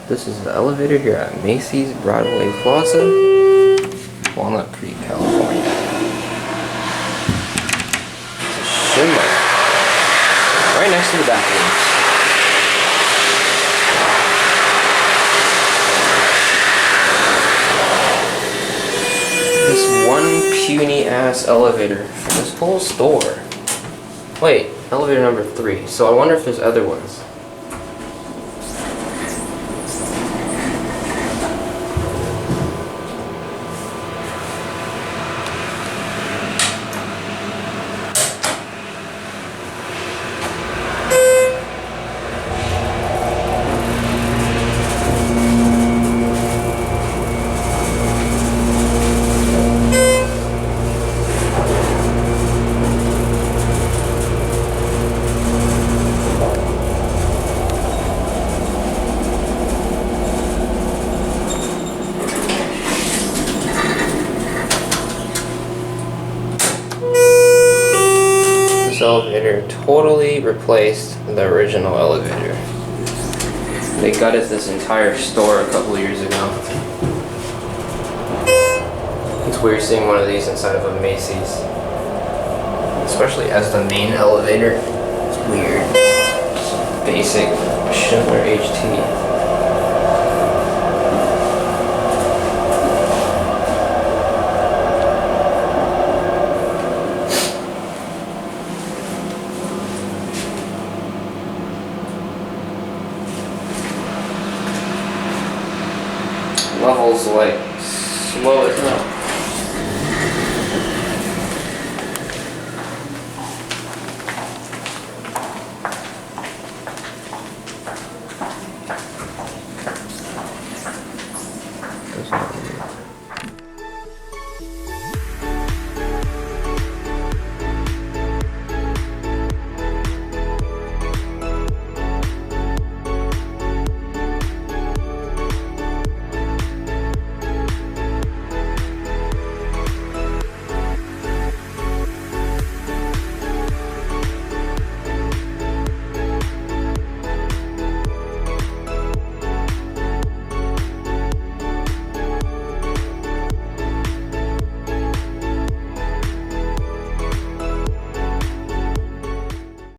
This is the elevator here at Macy's, Broadway, Plaza, Walnut Creek, California. It's a Schindler. Right next to the bathrooms. This one puny ass elevator for this whole store. Wait, elevator number 3. So I wonder if there's other ones. This elevator totally replaced the original elevator. They gutted this entire store a couple years ago. It's weird seeing one of these inside of a Macy's, especially as the main elevator. It's weird. Just basic Schindler HT. Levels like slow as hell.